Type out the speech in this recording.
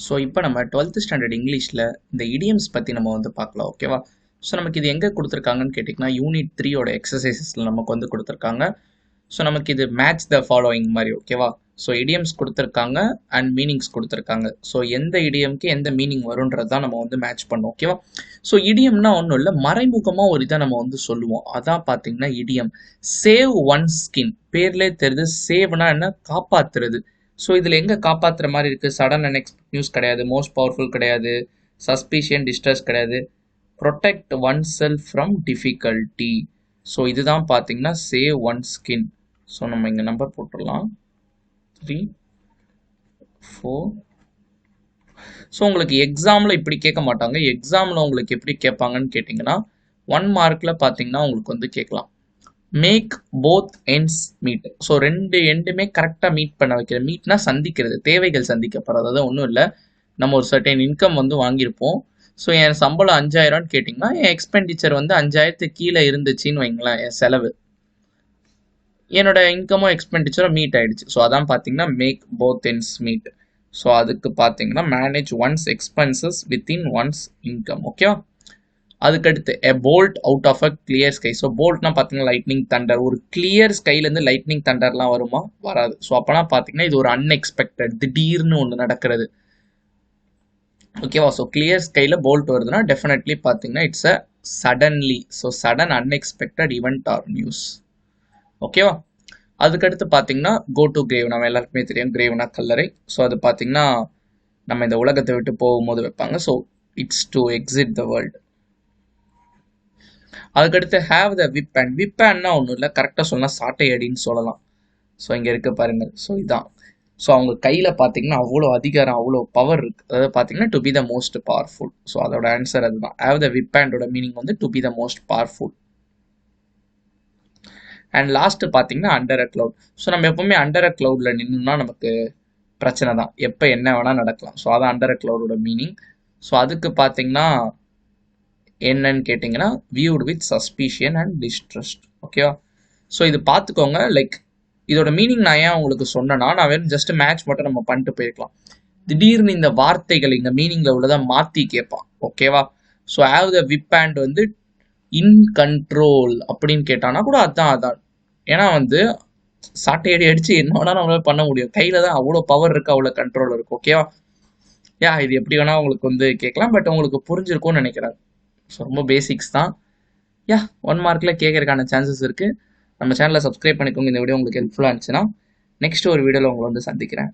So இப்போ நம்ம 12th standard இங்கிலீஷில் இந்த இடியம்ஸ் பற்றி நம்ம வந்து பார்க்கலாம். ஓகேவா? ஸோ நமக்கு இது எங்கே கொடுத்துருக்காங்கன்னு கேட்டிங்கன்னா யூனிட் 3யோட எக்ஸசைசஸில் நமக்கு வந்து கொடுத்துருக்காங்க. ஸோ நமக்கு இது மேட்ச் த ஃபாலோயிங் மாதிரி. ஓகேவா? ஸோ இடியம்ஸ் கொடுத்துருக்காங்க அண்ட் மீனிங்ஸ் கொடுத்துருக்காங்க. ஸோ எந்த இடியம்க்கு எந்த மீனிங் வரும்ன்றது தான் நம்ம வந்து மேட்ச் பண்ணோம். ஓகேவா? ஸோ இடியம்னா ஒன்றும் இல்லை, மறைமுகமாக ஒரு இதை நம்ம வந்து சொல்லுவோம். அதான் பார்த்தீங்கன்னா இடியம். சேவ் ஒன் ஸ்கின், பேர்லேயே தெரியுது. சேவ்னா என்ன? காப்பாற்றுறது. ஸோ இதில் எங்கே காப்பாற்றுற மாதிரி இருக்குது? சடன் அண்ட் எக்ஸ்பெக்ட் நியூஸ் கிடையாது, மோஸ்ட் பவர்ஃபுல் கிடையாது, சஸ்பீஷியன் டிஸ்ட்ரெஸ் கிடையாது, protect one self from difficulty. So இதுதான் பார்த்தீங்கன்னா சேவ் ஒன் ஸ்கின். ஸோ நம்ம இங்கே நம்பர் போட்டுடலாம், 3, 4. ஸோ உங்களுக்கு எக்ஸாமில் இப்படி கேட்க மாட்டாங்க. எக்ஸாமில் உங்களுக்கு எப்படி கேட்பாங்கன்னு கேட்டிங்கன்னா 1 மார்க்கில் பார்த்தீங்கன்னா உங்களுக்கு வந்து கேட்கலாம், make both ends meet. So ரெண்டு எண்டுமே கரெக்டாக மீட் பண்ண வைக்கிறது. மீட்னா சந்திக்கிறது, தேவைகள் சந்திக்கப்படுறது. அதாவது ஒன்றும் இல்லை, நம்ம ஒரு சர்டைன் இன்கம் வந்து வாங்கியிருப்போம். ஸோ என் சம்பளம் 5000 கேட்டிங்கன்னா என் எக்ஸ்பெண்டிச்சர் வந்து 5000 கீழே இருந்துச்சுன்னு வைங்களேன், என் செலவு, என்னோட இன்கமும் எக்ஸ்பெண்டிச்சரும் மீட் ஆயிடுச்சு. ஸோ அதான் பார்த்தீங்கன்னா make both ends meet. So அதுக்கு பார்த்தீங்கன்னா manage one's expenses within one's income. ஓகேவா? அதுக்கடுத்து a bolt out of a clear sky. So போல்ட்னா பார்த்தீங்கன்னா லைட்னிங் தண்டர். ஒரு கிளியர் ஸ்கைலேருந்து லைட்னிங் தண்டர்லாம் வருமா? வராது. ஸோ அப்போனா பார்த்தீங்கன்னா இது ஒரு அன்எக்ஸ்பெக்டட், திடீர்னு ஒன்று நடக்கிறது. ஓகேவா? ஸோ கிளியர் ஸ்கைல போல்ட் வருதுன்னா டெஃபினெட்லி பார்த்தீங்கன்னா it's a suddenly. So sudden unexpected event or news. ஓகேவா? அதுக்கடுத்து பார்த்தீங்கன்னா கோ டு கிரேவ். நம்ம எல்லாருக்குமே தெரியும், கிரேவ்னா கல்லறை. ஸோ அது பார்த்தீங்கன்னா நம்ம இந்த உலகத்தை விட்டு போகும்போது வைப்பாங்க. So it's to exit the world. அதுக்கடுத்து have the whip hand. Whip அண்ட்னா ஒன்றும் இல்லை, கரெக்டாக சொல்லலாம் சாட்டை அடின்னு சொல்லலாம். ஸோ இங்கே இருக்க பாருங்க. ஸோ இதான். ஸோ அவங்க கையில் பார்த்தீங்கன்னா அவ்வளோ அதிகாரம், அவ்வளோ பவர் இருக்குது. அதாவது பார்த்தீங்கன்னா to be the most powerful. So அதோட ஆன்சர் அதுதான். ஹேவ் த விப் அண்டோட மீனிங் வந்து to be the most powerful. And last பார்த்தீங்கன்னா அண்டர் அ கிளவுட். ஸோ நம்ம எப்பவுமே அண்டர் அ கிளவுட்ல நின்றுனா நமக்கு பிரச்சனை தான், எப்போ என்ன வேணால் நடக்கலாம். ஸோ அதான் அண்டர் அ கிளவுடோட மீனிங். ஸோ அதுக்கு பார்த்தீங்கன்னா என்னன்னு கேட்டிங்கன்னா viewed with suspicion and distrust. ஓகேவா? ஸோ இது பார்த்துக்கோங்க. லைக் இதோட மீனிங் நான் ஏன் உங்களுக்கு சொன்னேன்னா, நான் வெறும் ஜஸ்ட் மேட்ச் மட்டும் நம்ம பண்ணிட்டு போயிருக்கலாம். திடீர்னு இந்த வார்த்தைகள் இந்த மீனிங்ல உள்ளதை மாற்றி கேட்பான். ஓகேவா? So have the whip and வந்து இன் கண்ட்ரோல் அப்படின்னு கேட்டானா கூட அதான். ஏன்னா வந்து சாட்டையடி அடிச்சு என்ன வேணா நம்மளால பண்ண முடியும். கையில தான் அவ்வளோ பவர் இருக்கு, அவ்வளோ கண்ட்ரோல் இருக்கு. ஓகேவா? இது எப்படி வேணா உங்களுக்கு வந்து கேட்கலாம், பட் உங்களுக்கு புரிஞ்சிருக்கும்னு நினைக்கிறேன். ஸோ ரொம்ப பேசிக்ஸ் தான். 1 மார்க்கில் கேட்கறதுக்கான சான்சஸ் இருக்கு. நம்ம சேனலை சப்ஸ்கிரைப் பண்ணிக்கோங்க. இந்த வீடியோ உங்களுக்கு ஹெல்ப்ஃபுல்லாக இருந்துச்சுன்னா நெக்ஸ்ட் ஒரு வீடியோவில் உங்களை வந்து சந்திக்கிறேன்.